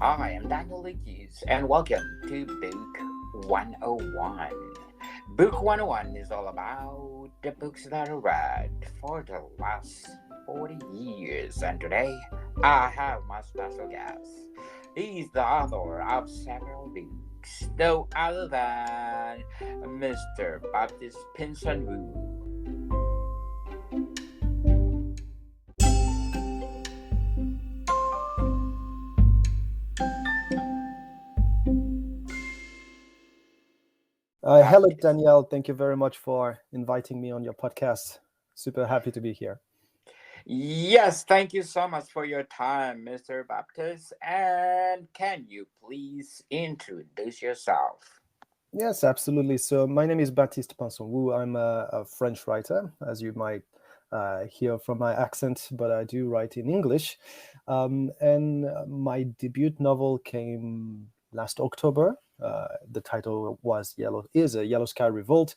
I am Daniel Lucas, and welcome to Book 101. Book 101 is all about the books that I read for the last 40 years, and today I have my special guest. He's the author of several books, no other than Mr. Baptiste Pinson. Hello, Baptiste. Danielle. Thank you very much for inviting me on your podcast. Super happy to be here. Yes, thank you so much for your time, Mr. Baptiste. And can you please introduce yourself? Yes, absolutely. So my name is Baptiste Pinson. I'm a French writer, as you might hear from my accent, but I do write in English. And my debut novel came last October. The title was Yellow Sky Revolt.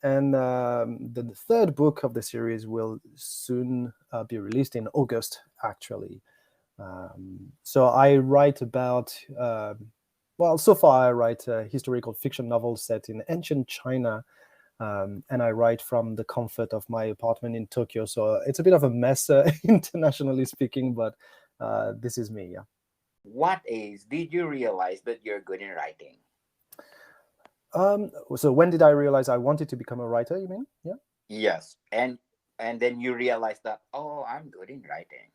And the third book of the series will soon be released in August, actually. So I write about, so far I write historical fiction novels set in ancient China, and I write from the comfort of my apartment in Tokyo. So it's a bit of a mess, internationally speaking, but this is me, yeah. Did you realize that you're good in writing? So when did I realize I wanted to become a writer, you mean? Yeah. Yes. And then you realize that, oh, I'm good in writing.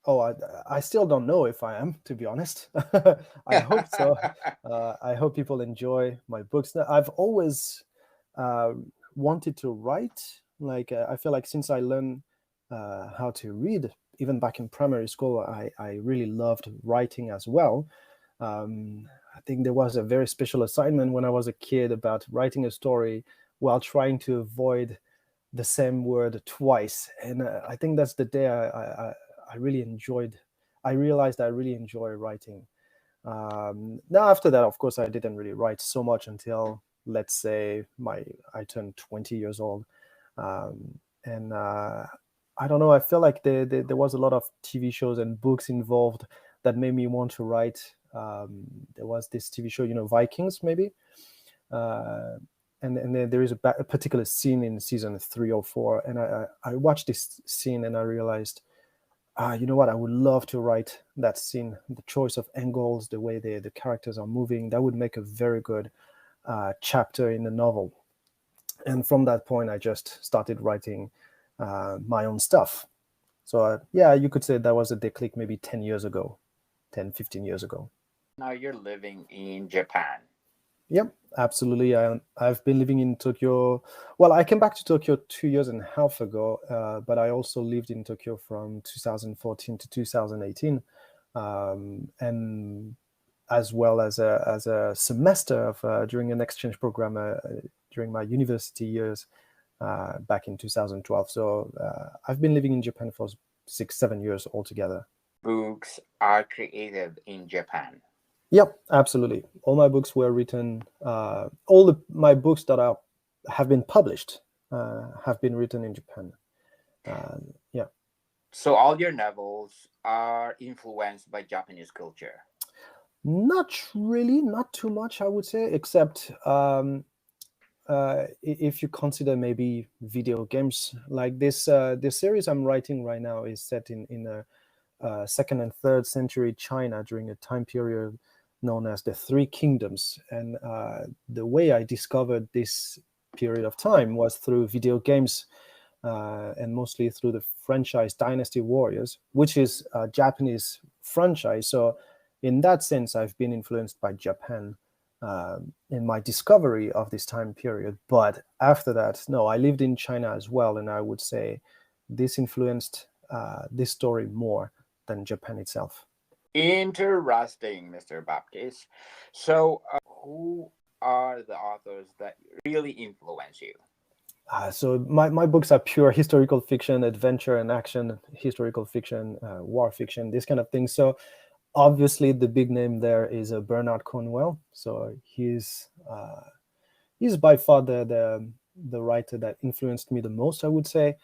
Oh, I still don't know if I am, to be honest. I hope so. I hope people enjoy my books. I've always uh, wanted to write. I feel like since I learned how to read, even back in primary school, I really loved writing as well. I think there was a very special assignment when I was a kid about writing a story while trying to avoid the same word twice. And I think that's the day I really enjoyed. I realized I really enjoy writing. Now after that, of course, I didn't really write so much until, let's say, my I turned 20 years old, and I don't know. I feel like there was a lot of TV shows and books involved that made me want to write. There was this TV show, Vikings, maybe. Uh, and then there is a particular scene in season 3 or 4, and I watched this scene and I realized, you know what, I would love to write that scene. The choice of angles, the way the characters are moving, that would make a very good chapter in the novel. And from that point, I just started writing my own stuff. So yeah, you could say that was a declic maybe 10 years ago, 10, 15 years ago. Now you're living in Japan. Yep, absolutely. I've been living in Tokyo. Well, I came back to Tokyo 2 years and a half ago, but I also lived in Tokyo from 2014 to 2018, and as well as a semester of during an exchange program during my university years back in 2012. So I've been living in Japan for 6, 7 years altogether. Books are created in Japan. Yep, absolutely. All my books were written. My books that have been published have been written in Japan. Yeah, So all your novels are influenced by Japanese culture. not really, not too much, I would say, except if you consider maybe video games like this. This series I'm writing right now is set in a second and third century China during a time period known as the Three Kingdoms. And the way I discovered this period of time was through video games, and mostly through the franchise Dynasty Warriors, which is a Japanese franchise. So in that sense, I've been influenced by Japan in my discovery of this time period. But after that, no, I lived in China as well, and I would say this influenced this story more than Japan itself. Interesting, Mr. Baptiste. So, who are the authors that really influence you? So my books are pure historical fiction, adventure and action, historical fiction, war fiction, this kind of thing. So obviously the big name there is Bernard Cornwell. So he's by far the writer that influenced me the most, I would say.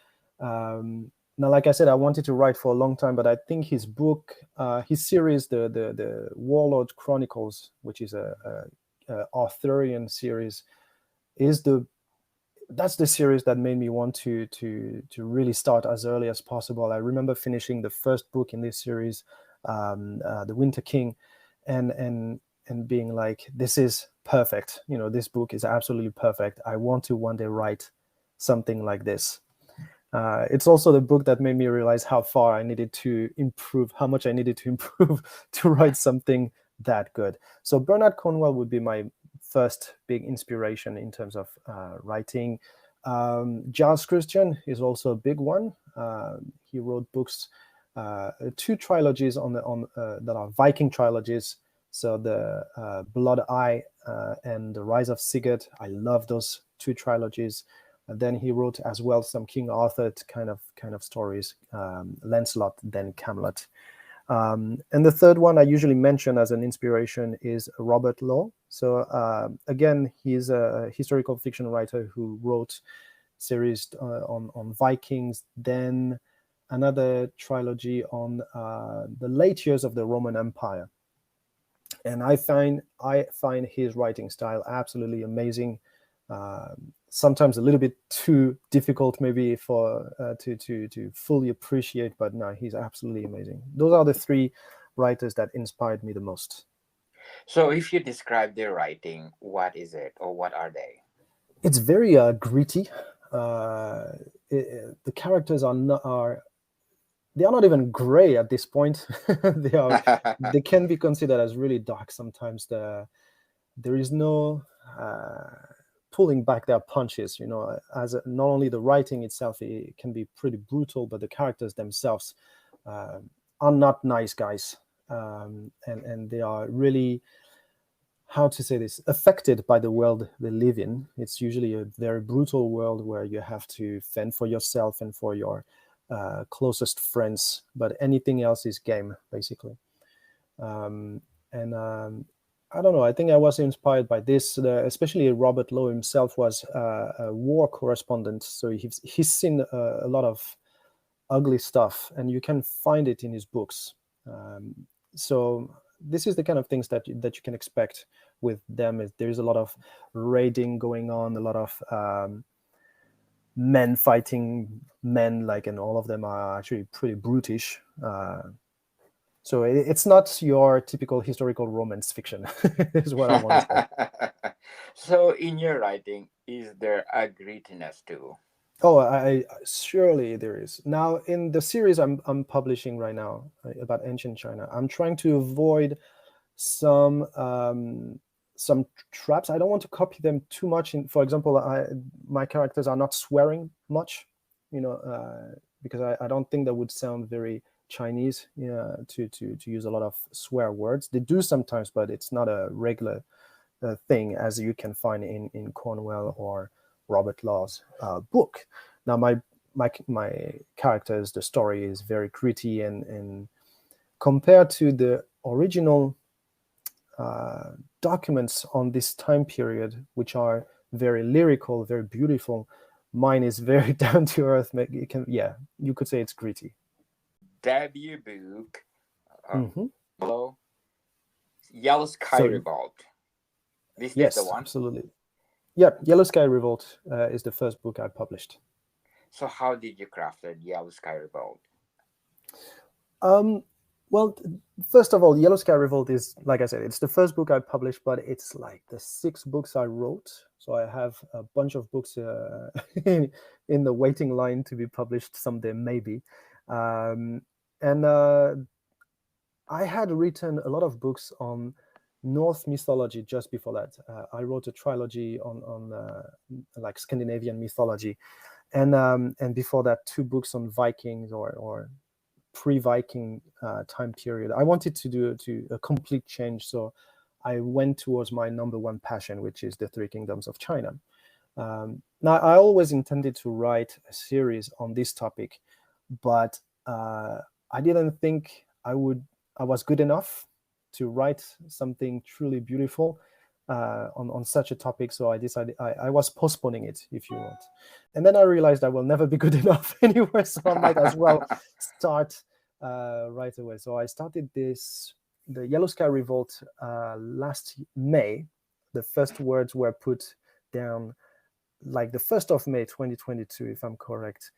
Now, like I said, I wanted to write for a long time, but I think his book, his series, the Warlord Chronicles, which is a Arthurian series, is that's the series that made me want to really start as early as possible. I remember finishing the first book in this series, The Winter King, and being like, this is perfect. This book is absolutely perfect. I want to one day write something like this. It's also the book that made me realize how far I needed to improve, how much I needed to improve to write something that good. So Bernard Cornwell would be my first big inspiration in terms of writing. Giles Christian is also a big one. He wrote books, two trilogies on that are Viking trilogies. So the Blood Eye and the Rise of Sigurd. I love those two trilogies. And then he wrote as well some King Arthur kind of stories, Lancelot, then Camelot. And the third one I usually mention as an inspiration is Robert Law. So again, he's a historical fiction writer who wrote series on Vikings, then another trilogy on the late years of the Roman Empire. And I find his writing style absolutely amazing. Sometimes a little bit too difficult maybe for to fully appreciate, but no, he's absolutely amazing. Those are the three writers that inspired me the most. So if you describe their writing, what is it, or what are they? It's very gritty. The characters they are not even gray at this point. They can be considered as really dark sometimes. There is no pulling back their punches, as not only the writing itself, it can be pretty brutal, but the characters themselves are not nice guys, and they are really, how to say this, affected by the world they live in. It's usually a very brutal world where you have to fend for yourself and for your closest friends, but anything else is game, basically. I don't know. I think I was inspired by this. Especially Robert Lowe himself was a war correspondent, so he's seen a lot of ugly stuff, and you can find it in his books. So this is the kind of things that you can expect with them. There is a lot of raiding going on, a lot of men fighting men, and all of them are actually pretty brutish. So it's not your typical historical romance fiction, is what I want to say. So in your writing, is there a grittiness too? Oh, I surely there is. Now in the series I'm publishing right now about ancient China, I'm trying to avoid some traps. I don't want to copy them too much. For example, my characters are not swearing much, because I don't think that would sound very Chinese, to use a lot of swear words. They do sometimes, but it's not a regular thing as you can find in Cornwell or Robert Law's book. Now my characters, the story is very gritty, and compared to the original documents on this time period, which are very lyrical, very beautiful, mine is very down to earth. You could say it's gritty. Debut book, Mm-hmm. Hello, Yellow Sky So Revolt. This is the yes, one. absolutely. Yeah, Yellow Sky Revolt is the first book I published. So how did you craft it, Yellow Sky Revolt? Well, first of all, Yellow Sky Revolt is, like I said, it's the first book I published, but it's like the 6 books I wrote. So I have a bunch of books in the waiting line to be published someday, maybe. And I had written a lot of books on Norse mythology just before that. I wrote a trilogy on like Scandinavian mythology, and before that, 2 books on Vikings or pre-Viking time period. I wanted to do a complete change, so I went towards my number one passion, which is the 3 kingdoms of China. Now, I always intended to write a series on this topic, but I didn't think I was good enough to write something truly beautiful on such a topic. So I decided I was postponing it, if you want. And then I realized I will never be good enough anywhere, so I might as well start right away. So I started the Yellow Sky Revolt last May. The first words were put down like the 1st of May 2022, if I'm correct.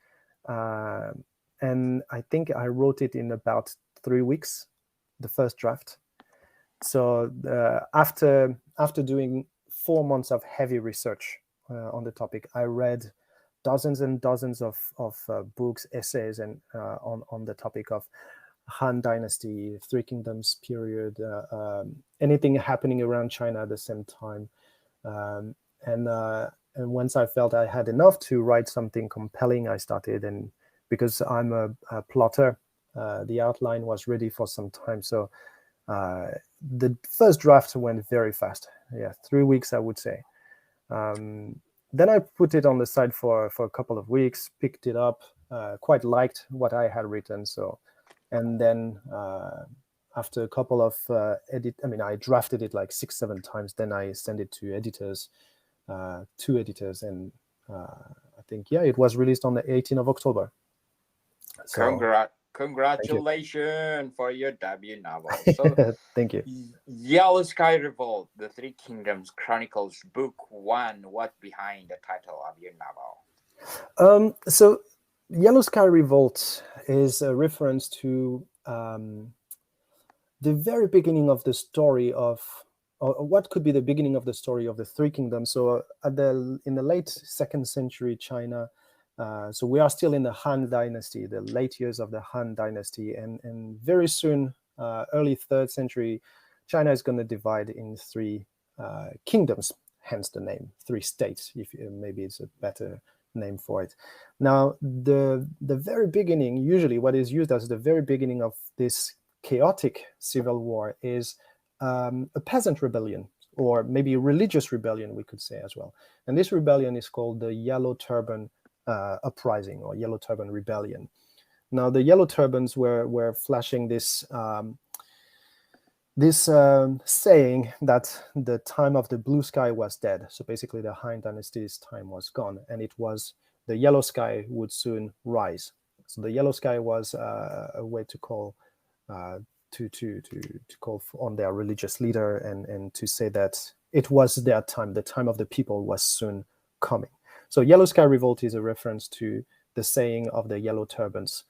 And I think I wrote it in about 3 weeks, the first draft. So after doing 4 months of heavy research on the topic, I read dozens and dozens of books, essays, and on the topic of Han Dynasty, Three Kingdoms period, anything happening around China at the same time. And once I felt I had enough to write something compelling, I started. And because I'm a plotter, the outline was ready for some time. So the first draft went very fast. Yeah, 3 weeks, I would say. Then I put it on the side for a couple of weeks, picked it up, quite liked what I had written. So, and then after a couple of I drafted it like 6-7 times. Then I sent it to editors, 2 editors, and I think, yeah, it was released on the 18th of October. So, congratulations for your debut novel. So, thank you. Yellow Sky Revolt, The Three Kingdoms Chronicles, Book 1. What behind the title of your novel? So Yellow Sky Revolt is a reference to the very beginning of the story of, or what could be the beginning of the story of the Three Kingdoms. So in the late 2nd century China, so we are still in the Han Dynasty, the late years of the Han Dynasty, and very soon, early 3rd century, China is going to divide in 3 kingdoms, hence the name, 3 states, if maybe it's a better name for it. Now, the very beginning, usually what is used as the very beginning of this chaotic civil war is a peasant rebellion, or maybe a religious rebellion, we could say as well. And this rebellion is called the Yellow Turban Uprising, or Yellow Turban Rebellion. Now, the Yellow Turbans were flashing this saying that the time of the blue sky was dead. So basically, the Han Dynasty's time was gone, and it was the yellow sky would soon rise. So the yellow sky was a way to call to call on their religious leader, and to say that it was their time. The time of the people was soon coming. So Yellow Sky Revolt is a reference to the saying of the Yellow Turbans,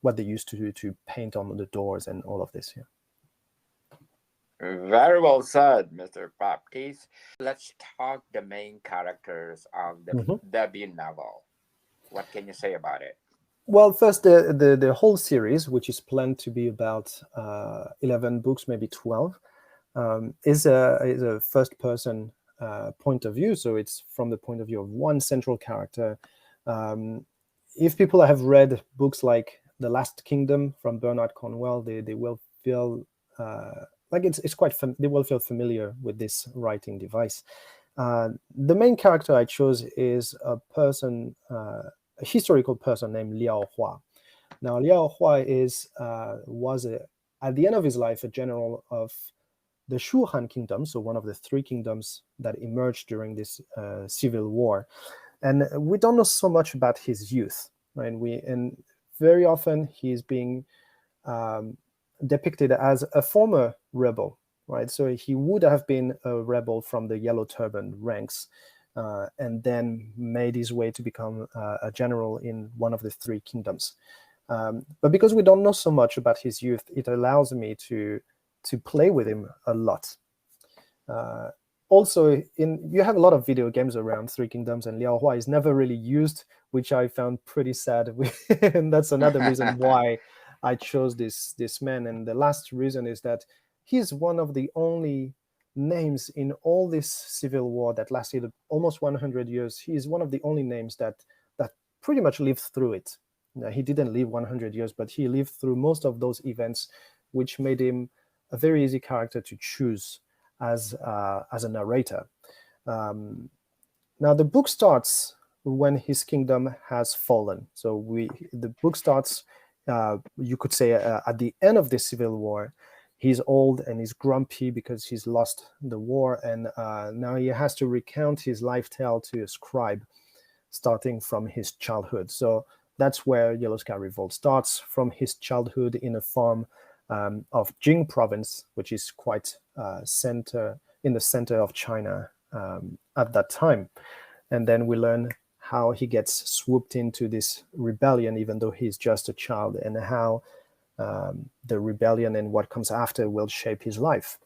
what they used to do to paint on the doors and all of this here. Very well said, Mr. Baptiste. Let's talk the main characters of the debut novel. What can you say about it? Well, first, the whole series, which is planned to be about 11 books, maybe 12, is a first-person point of view. So it's from the point of view of one central character. If people have read books like The Last Kingdom from Bernard Cornwell, they will feel like it's quite. They will feel familiar with this writing device. The main character I chose is a person, a historical person named Liao Hua. Now, Liao Hua was at the end of his life a general of the Shu Han Kingdom, so one of the 3 kingdoms that emerged during this civil war. And we don't know so much about his youth, right? And very often he's being depicted as a former rebel, right? So he would have been a rebel from the Yellow Turban ranks, and then made his way to become a general in one of the 3 kingdoms. But because we don't know so much about his youth, it allows me to play with him a lot. Also, you have a lot of video games around 3 Kingdoms, and Liao Hua is never really used, which I found pretty sad. And that's another reason why I chose this man. And the last reason is that he's one of the only names in all this civil war that lasted almost 100 years. He is one of the only names that pretty much lived through it. Now, he didn't live 100 years, but he lived through most of those events, which made him a very easy character to choose as a narrator. Now, the book starts when his kingdom has fallen. So the book starts, you could say, at the end of the civil war. he's old and he's grumpy because he's lost the war, and now he has to recount his life tale to a scribe, starting from his childhood. So that's where Yellow Sky Revolt starts, from his childhood in a farm of Jing province, which is quite in the center of China at that time. And then we learn how he gets swooped into this rebellion, even though he's just a child, and how the rebellion and what comes after will shape his life.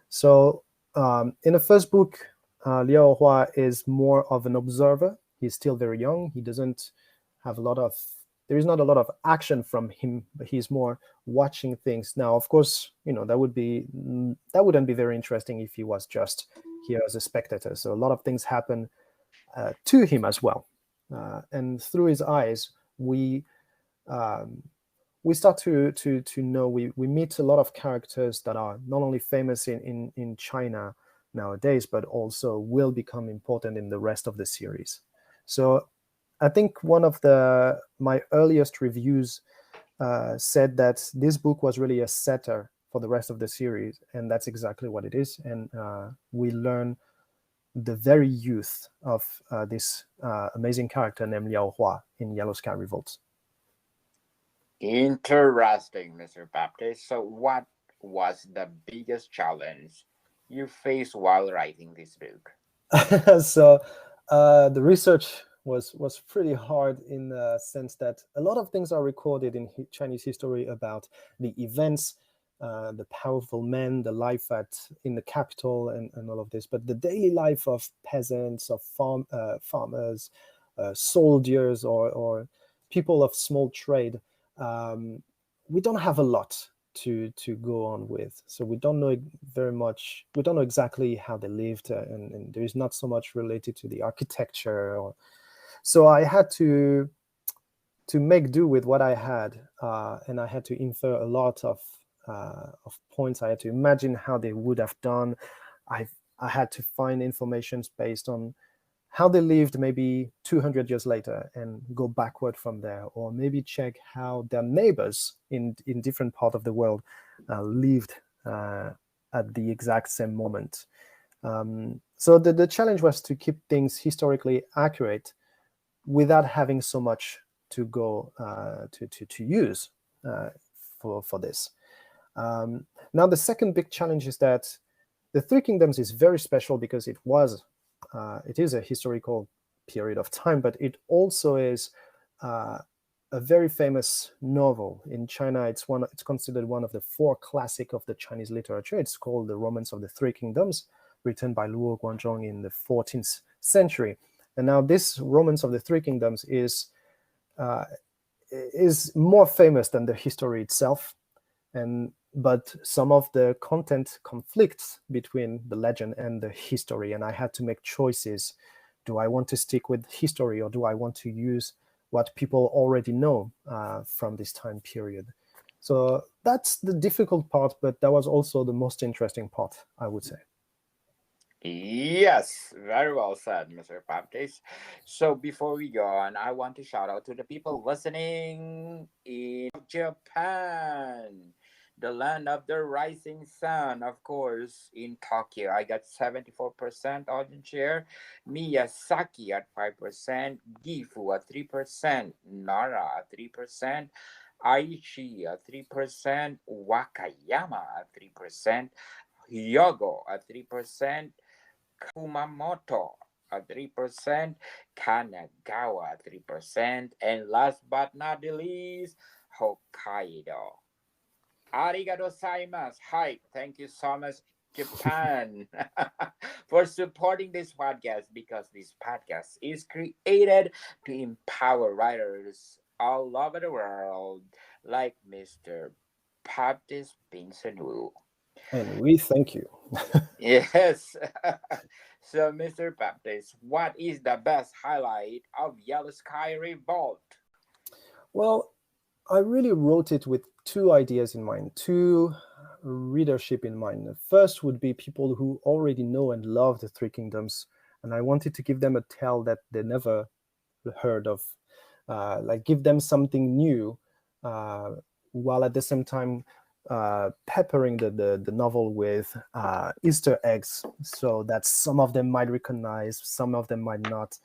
So in the first book, Liao Hua is more of an observer. He's still very young. He doesn't have there is not a lot of action from him, but he's more watching things. Now, of course, that wouldn't be very interesting if he was just here as a spectator. So a lot of things happen to him as well. And through his eyes, we start to know, we meet a lot of characters that are not only famous in China nowadays, but also will become important in the rest of the series. So I think one of my earliest reviews said that this book was really a setter for the rest of the series, and that's exactly what it is. And we learn the very youth of this amazing character named Liao Hua in Yellow Sky Revolt. Interesting, Mr. Baptiste. So what was the biggest challenge you faced while writing this book? So the research was pretty hard, in the sense that a lot of things are recorded in Chinese history about the events, the powerful men, the life in the capital, and all of this. But the daily life of peasants, of farmers, soldiers, or people of small trade, we don't have a lot to go on with. So we don't know very much. We don't know exactly how they lived, and there is not so much related to the architecture. So I had to make do with what I had, and I had to infer a lot of points. I had to imagine how they would have done. I had to find information based on how they lived maybe 200 years later and go backward from there, or maybe check how their neighbors in different parts of the world lived at the exact same moment. So the challenge was to keep things historically accurate without having so much to go to use for this. Now the second big challenge is that the Three Kingdoms is very special because it is a historical period of time, but it also is a very famous novel. In China, it's considered one of the four classics of the Chinese literature. It's called The Romance of the Three Kingdoms, written by Luo Guanzhong in the 14th century. And now this Romance of the Three Kingdoms is more famous than the history itself, but some of the content conflicts between the legend and the history, and I had to make choices. Do I want to stick with history, or do I want to use what people already know from this time period? So that's the difficult part, but that was also the most interesting part, I would say. Yes, very well said, Mr. Baptiste. So before we go on, I want to shout out to the people listening in Japan, the land of the rising sun. Of course, in Tokyo, I got 74% audience share, Miyazaki at 5%, Gifu at 3%, Nara at 3%, Aichi at 3%, Wakayama at 3%, Hyogo at 3%, Kumamoto at 3%, Kanagawa at 3%, and last but not the least, Hokkaido. Arigato gozaimasu. Hi, thank you so much, Japan, for supporting this podcast, because this podcast is created to empower writers all over the world, like Mr. Baptiste Pinson. And we thank you. Yes. So, Mr. Baptiste, what is the best highlight of Yellow Sky Revolt? Well, I really wrote it with two ideas in mind, two readership in mind. The first would be people who already know and love the Three Kingdoms, and I wanted to give them a tale that they never heard of, like give them something new, while at the same time peppering the novel with Easter eggs, so that some of them might recognize, some of them might not.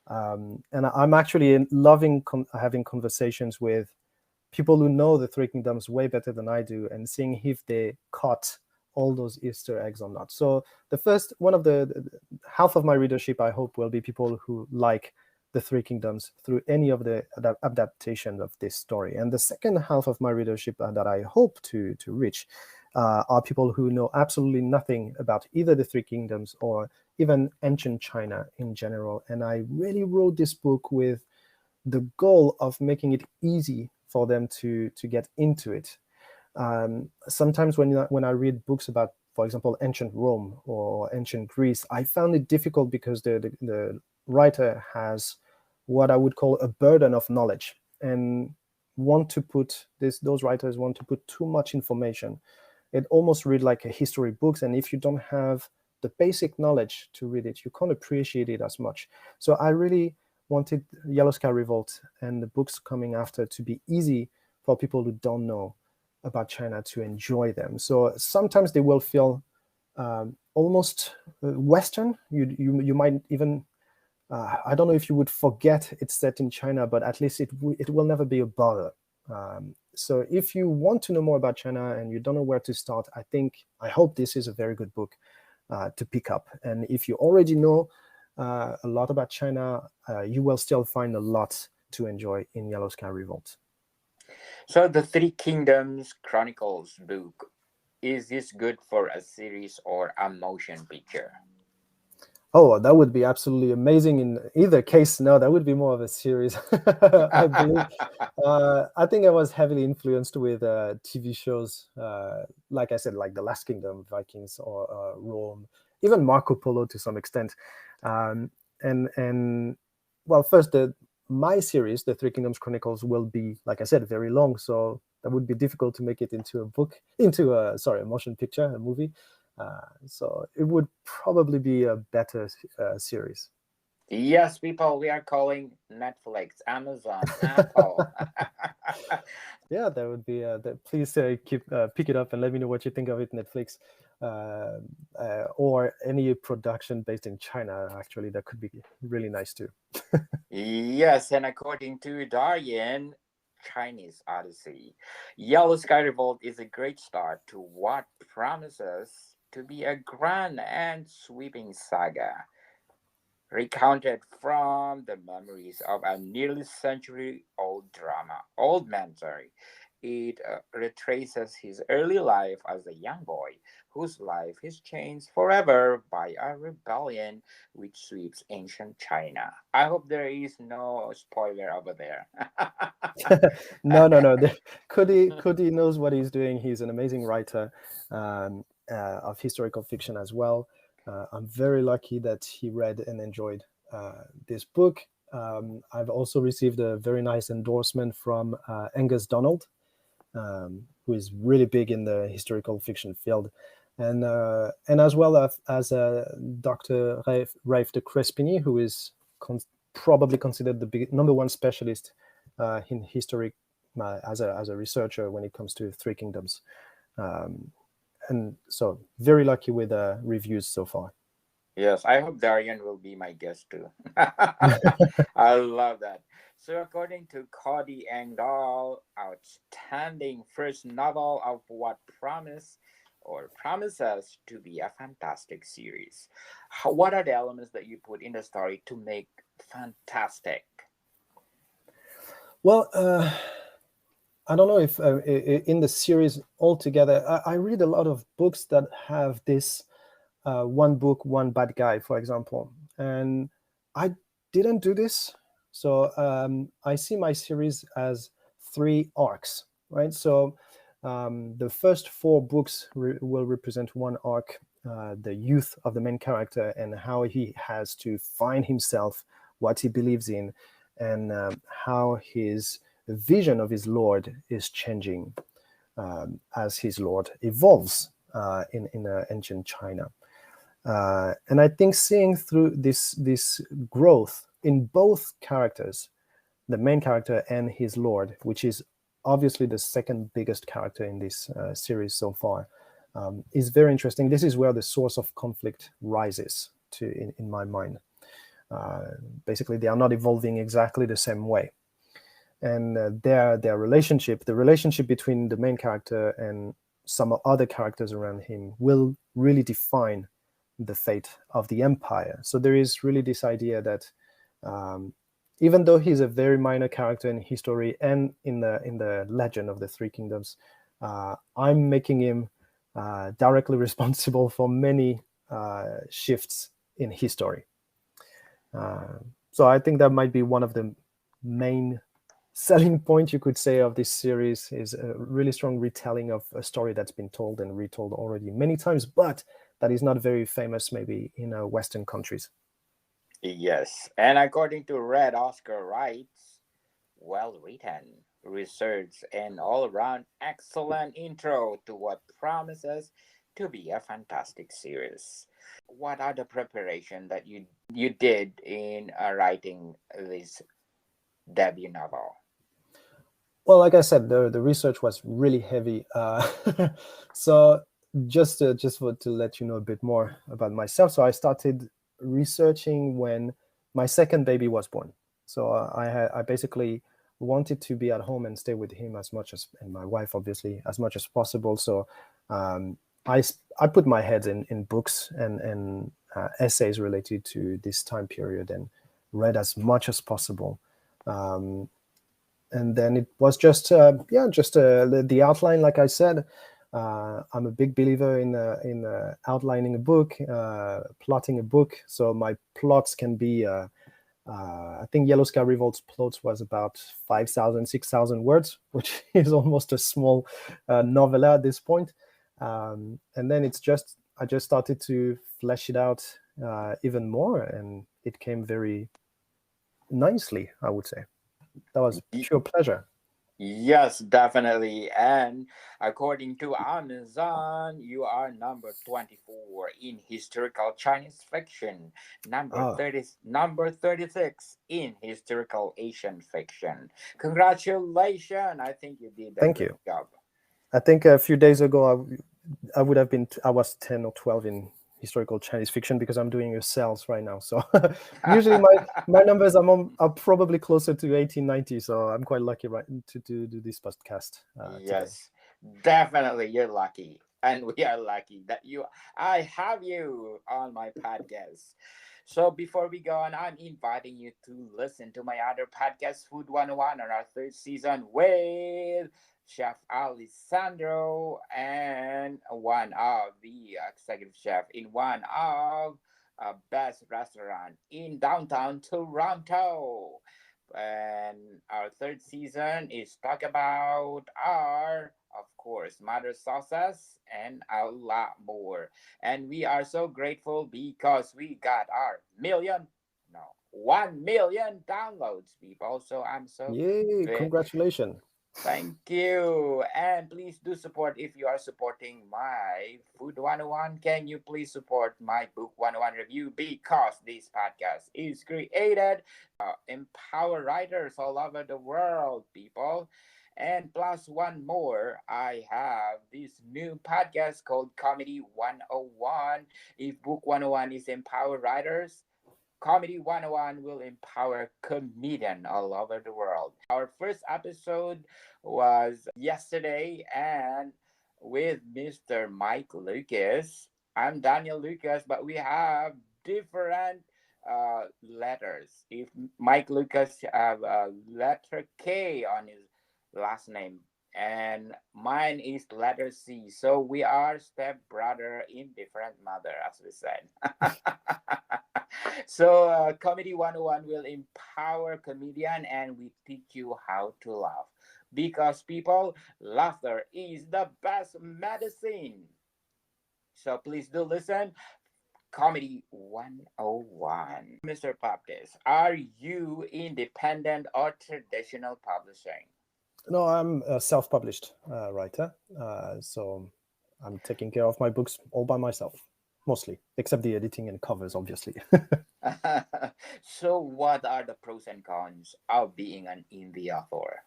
And I'm actually loving having conversations with people who know the Three Kingdoms way better than I do, and seeing if they caught all those Easter eggs or not. So the first one of the half of my readership, I hope, will be people who like the Three Kingdoms through any of the adaptation of this story. And the second half of my readership that I hope to reach are people who know absolutely nothing about either the Three Kingdoms or even ancient China in general. And I really wrote this book with the goal of making it easy for them to get into it. Sometimes when I read books about, for example, ancient Rome or ancient Greece, I found it difficult because the writer has what I would call a burden of knowledge, and those writers want to put too much information. It almost read like a history books, and if you don't have the basic knowledge to read it, you can't appreciate it as much. So I really wanted Yellow Sky Revolt and the books coming after to be easy for people who don't know about China to enjoy them. So sometimes they will feel almost Western. You might even I don't know if you would forget it's set in China, but at least it will never be a bother. So if you want to know more about China and you don't know where to start, I hope this is a very good book to pick up. And if you already know a lot about China, you will still find a lot to enjoy in Yellow Sky Revolt. So the Three Kingdoms Chronicles book, is this good for a series or a motion picture? Oh, that would be absolutely amazing in either case. No, that would be more of a series. I believe. I think I was heavily influenced with TV shows, like I said, like The Last Kingdom, Vikings, or Rome, even Marco Polo to some extent. And well, first, my series, The Three Kingdoms Chronicles, will be, like I said, very long. So that would be difficult to make it into a motion picture, a movie. So it would probably be a better series. Yes, people, we are calling Netflix, Amazon, Apple. Yeah, that would be. Please pick it up and let me know what you think of it, Netflix, or any production based in China. Actually, that could be really nice too. Yes, and according to Darian, Chinese Odyssey, Yellow Sky Revolt is a great start to what promises to be a grand and sweeping saga, recounted from the memories of a nearly century-old old man, sorry. It retraces his early life as a young boy whose life is changed forever by a rebellion which sweeps ancient China. I hope there is no spoiler over there. No. Cody knows what he's doing. He's an amazing writer of historical fiction as well. I'm very lucky that he read and enjoyed this book. I've also received a very nice endorsement from Angus Donald, who is really big in the historical fiction field, and as well as Dr. Rafe de Crespigny, who is probably considered the number one specialist in history as a researcher when it comes to Three Kingdoms. And so very lucky with reviews so far. Yes, I hope Darian will be my guest too. I love that. So, according to Cody Engdahl, outstanding first novel of what promises to be a fantastic series. What are the elements that you put in the story to make fantastic? Well, I don't know if in the series altogether, I read a lot of books that have this one book, one bad guy, for example. And I didn't do this. So I see my series as 3 arcs, right? So the first 4 books will represent one arc, the youth of the main character and how he has to find himself, what he believes in, and how his vision of his Lord is changing as his Lord evolves in ancient China. And I think seeing through this growth in both characters, the main character and his Lord, which is obviously the second biggest character in this series so far, is very interesting. This is where the source of conflict rises to in my mind. Basically, they are not evolving exactly the same way, and their relationship, the relationship between the main character and some other characters around him, will really define the fate of the empire. So there is really this idea that even though he's a very minor character in history and in the legend of the Three Kingdoms, I'm making him directly responsible for many shifts in history. So I think that might be one of the main selling point, you could say, of this series, is a really strong retelling of a story that's been told and retold already many times, but that is not very famous maybe in Western countries. Yes, and according to Red Oscar writes, well written, research, and all around excellent intro to what promises to be a fantastic series. What are the preparation that you did in writing this debut novel? Well, like I said, the research was really heavy. So just to let you know a bit more about myself. So I started researching when my second baby was born. So I basically wanted to be at home and stay with him as much as, and my wife obviously, as much as possible. So I put my head in books and essays related to this time period and read as much as possible. And then it was just the outline. Like I said, I'm a big believer in outlining a book, plotting a book. So my plots can be, I think Yellow Sky Revolt's plots was about 5,000, 6,000 words, which is almost a small novella at this point. And then I just started to flesh it out even more, and it came very nicely, I would say. That was pure pleasure. Yes, definitely. And according to Amazon, you are number 24 in historical Chinese fiction, number 36 in historical Asian fiction. Congratulations. I think you did a Thank great you. job. I think a few days ago, I would have been, I was 10 or 12 in historical Chinese fiction because I'm doing a sales right now. So usually my numbers are probably closer to 18, 90. So I'm quite lucky to do this podcast Yes, definitely. You're lucky. And we are lucky that I have you on my podcast. So before we go on, I'm inviting you to listen to my other podcast, Food 101, on our third season with Chef Alessandro and one of the executive chef in one of best restaurant in downtown Toronto. And our third season is talk about our, of course, mother sauces and a lot more. And we are so grateful because we got our 1 million downloads, people. So I'm so Yay, very, congratulations. thank you. And please do support if you are supporting my Food 101. Can you please support my Book 101 review? Because this podcast is created empower writers all over the world, people. And plus one more, I have this new podcast called Comedy 101. If Book 101 is empower writers, Comedy 101 will empower comedian all over the world. Our first episode was yesterday and with Mr. Mike Lucas. I'm Daniel Lucas, but we have different letters. If Mike Lucas have a letter K on his last name, and mine is letter C. So we are step brother in different mother, as we said. So Comedy 101 will empower comedian and we teach you how to laugh. Because people, laughter is the best medicine. So please do listen. Comedy 101. Mr. Baptiste, are you independent or traditional publishing? No, I'm a self-published writer. So I'm taking care of my books all by myself, mostly, except the editing and covers, obviously. So what are the pros and cons of being an indie author?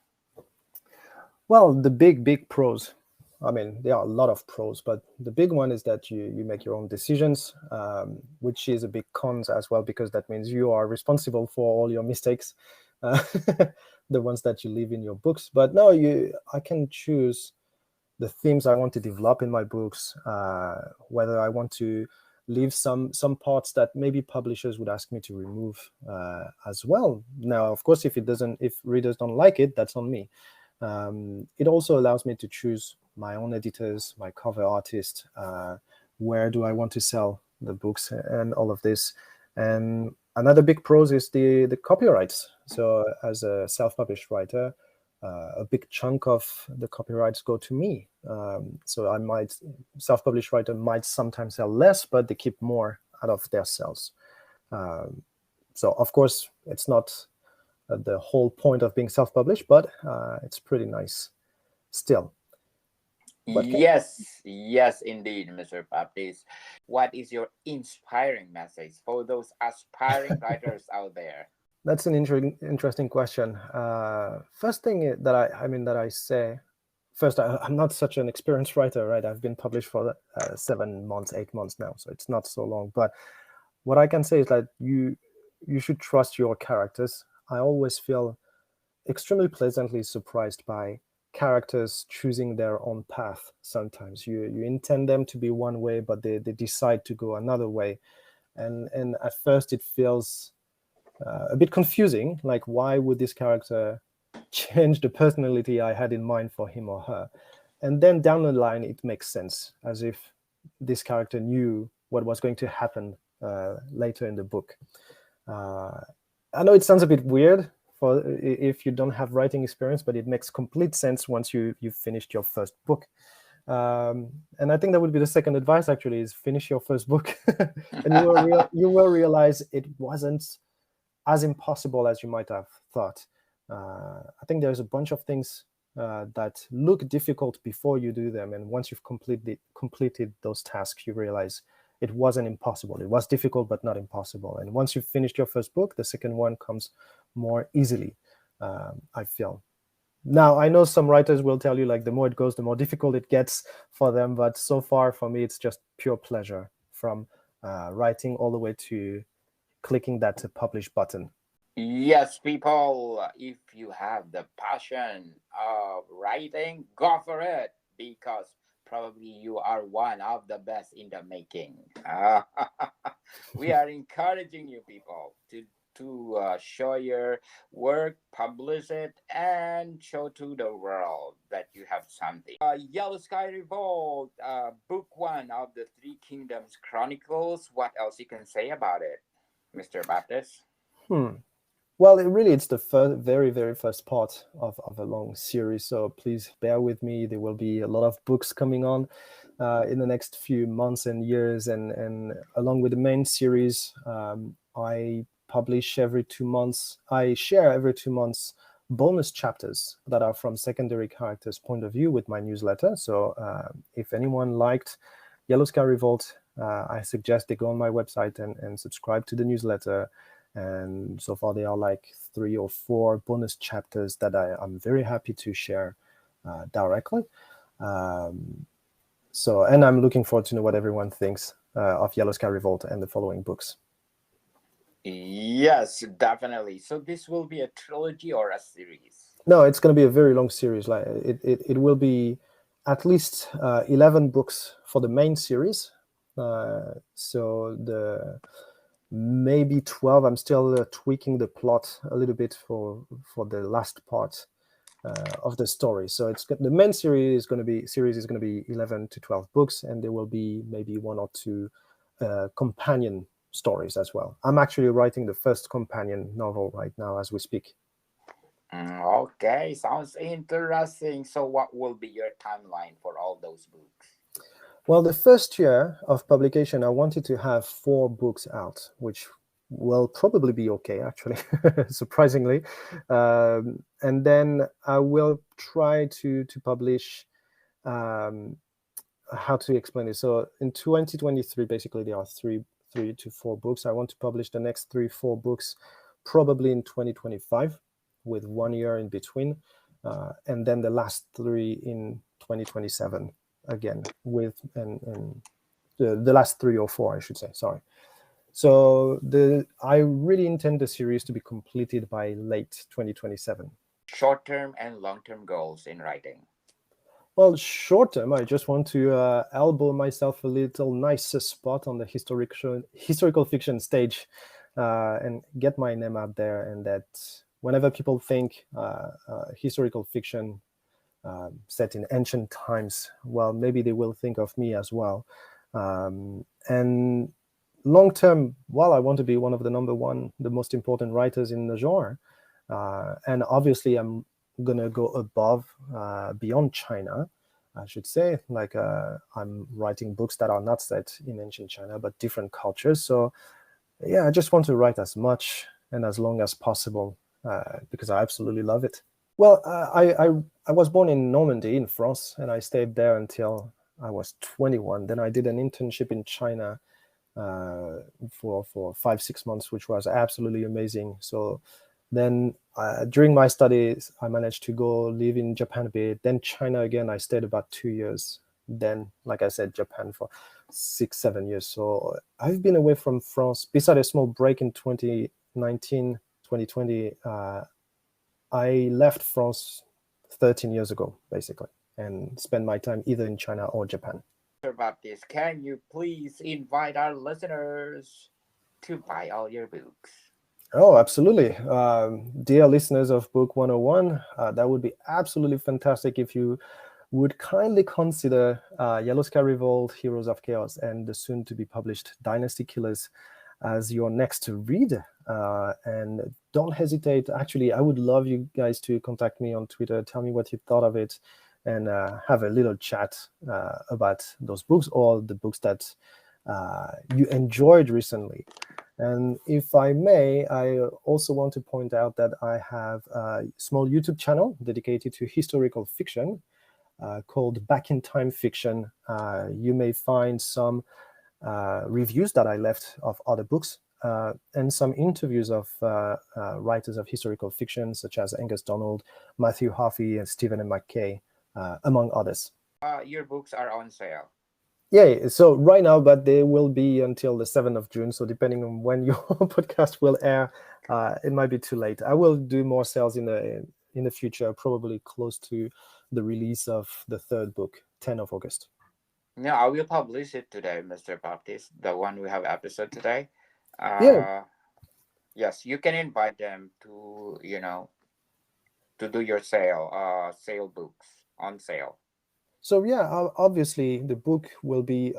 Well, the big pros. I mean, there are a lot of pros, but the big one is that you make your own decisions, which is a big cons as well, because that means you are responsible for all your mistakes, uh, the ones that you leave in your books. But no, I can choose the themes I want to develop in my books, whether I want to leave some parts that maybe publishers would ask me to remove as well. Now, of course, if readers don't like it, that's on me. It also allows me to choose my own editors, my cover artist, where do I want to sell the books, and all of this. And another big pros is the copyrights. So as a self-published writer, a big chunk of the copyrights go to me. So self-published writer might sometimes sell less, but they keep more out of their sales. So of course, it's not the whole point of being self-published, but it's pretty nice still. Yes, yes, indeed, Mr. Baptiste. What is your inspiring message for those aspiring writers out there? That's an interesting question. First thing that I say, first, I'm not such an experienced writer, right? I've been published for 7 months, 8 months now, so it's not so long. But what I can say is that you should trust your characters. I always feel extremely pleasantly surprised by characters choosing their own path. Sometimes you intend them to be one way, but they decide to go another way, and at first it feels a bit confusing, like why would this character change the personality I had in mind for him or her? And then down the line it makes sense, as if this character knew what was going to happen later in the book. I know it sounds a bit weird for if you don't have writing experience, but it makes complete sense once you've finished your first book. And I think that would be the second advice, actually, is finish your first book. And you will realize it wasn't as impossible as you might have thought. I think there's a bunch of things that look difficult before you do them, and once you've completed those tasks, you realize it wasn't impossible. It was difficult, but not impossible. And once you've finished your first book, the second one comes more easily, I feel. Now, I know some writers will tell you, like, the more it goes, the more difficult it gets for them. But so far, for me, it's just pure pleasure, from writing all the way to clicking that publish button. Yes, people, if you have the passion of writing, go for it, because probably you are one of the best in the making. We are encouraging you people to show your work, publish it, and show to the world that you have something. Yellow Sky Revolt, book one of the Three Kingdoms Chronicles. What else you can say about it, Mr. Baptiste? Well, it's the very, very first part of a long series, so please bear with me. There will be a lot of books coming on in the next few months and years, and along with the main series, I publish every 2 months. I share every 2 months bonus chapters that are from secondary characters' point of view with my newsletter. So if anyone liked Yellow Sky Revolt, I suggest they go on my website and subscribe to the newsletter. And so far, there are like 3 or 4 bonus chapters that I'm very happy to share directly. And I'm looking forward to know what everyone thinks of Yellow Sky Revolt and the following books. Yes, definitely. So this will be a trilogy or a series? No, it's going to be a very long series. Like it will be at least 11 books for the main series. So maybe 12. I'm still tweaking the plot a little bit for the last part of the story. So the main series is going to be 11 to 12 books, and there will be maybe 1 or 2 companion stories as well. I'm actually writing the first companion novel right now as we speak. Okay, sounds interesting. So what will be your timeline for all those books? Well, the first year of publication, I wanted to have 4 books out, which will probably be okay, actually, surprisingly. And then I will try to publish, how to explain it. So in 2023, basically, there are 3 to 4 books. I want to publish the next 3-4 books probably in 2025, with 1 year in between. and then the last 3 in 2027 again, with and the last 3 or 4, I should say. Sorry. So I really intend the series to be completed by late 2027. Short-term and long-term goals in writing. Well, short term, I just want to elbow myself a little nicer spot on the historical fiction stage, and get my name out there, and that whenever people think historical fiction set in ancient times, well, maybe they will think of me as well. And long term, well, I want to be one of the most important writers in the genre. And obviously, I'm going to go above, beyond China, I should say. Like, I'm writing books that are not set in ancient China, but different cultures. So, yeah, I just want to write as much and as long as possible, because I absolutely love it. Well, I was born in Normandy in France, and I stayed there until I was 21. Then I did an internship in China for 5-6 months, which was absolutely amazing. So then during my studies, I managed to go live in Japan a bit. Then China again, I stayed about 2 years. Then, like I said, Japan for 6-7 years. So I've been away from France. Besides a small break in 2019, 2020, I left France 13 years ago, basically, and spent my time either in China or Japan. Mr. Baptiste, can you please invite our listeners to buy all your books? Oh, absolutely. Dear listeners of Book 101, that would be absolutely fantastic if you would kindly consider Yellow Sky Revolt, Heroes of Chaos, and the soon-to-be published Dynasty Killers as your next read. And don't hesitate. Actually, I would love you guys to contact me on Twitter, tell me what you thought of it, and have a little chat about those books or the books that you enjoyed recently. And if I may, I also want to point out that I have a small YouTube channel dedicated to historical fiction called Back in Time Fiction. You may find some reviews that I left of other books, and some interviews of writers of historical fiction, such as Angus Donald, Matthew Harvey, and Stephen M. McKay, among others. Your books are on sale. Yeah, so right now, but they will be until the 7th of June. So depending on when your podcast will air, it might be too late. I will do more sales in the future, probably close to the release of the third book, 10th of August. No, I will publish it today, Mr. Baptiste, the one we have episode today. Yeah. Yes, you can invite them to, to do your sale books on sale. So yeah, obviously the book will be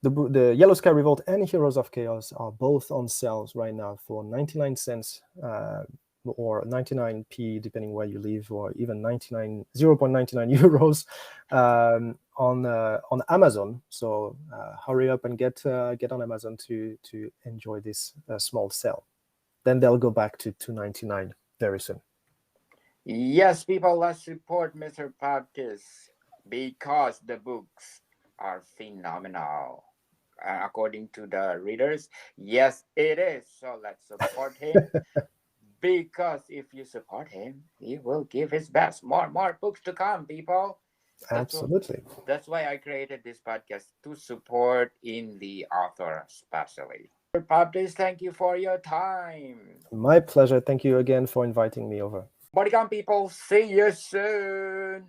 the Yellow Sky Revolt and Heroes of Chaos are both on sales right now for 99 cents or 99p, depending where you live, or even 0.99 euros on Amazon. So hurry up and get on Amazon to enjoy this small sale. Then they'll go back to $2.99 very soon. Yes, people, let's support Mr. Baptiste because the books are phenomenal. According to the readers, yes, it is. So let's support him because if you support him, he will give his best. More books to come, people. Absolutely. That's why I created this podcast, to support in the author, especially. Mr. Baptiste, thank you for your time. My pleasure. Thank you again for inviting me over. Bodycam people, see you soon.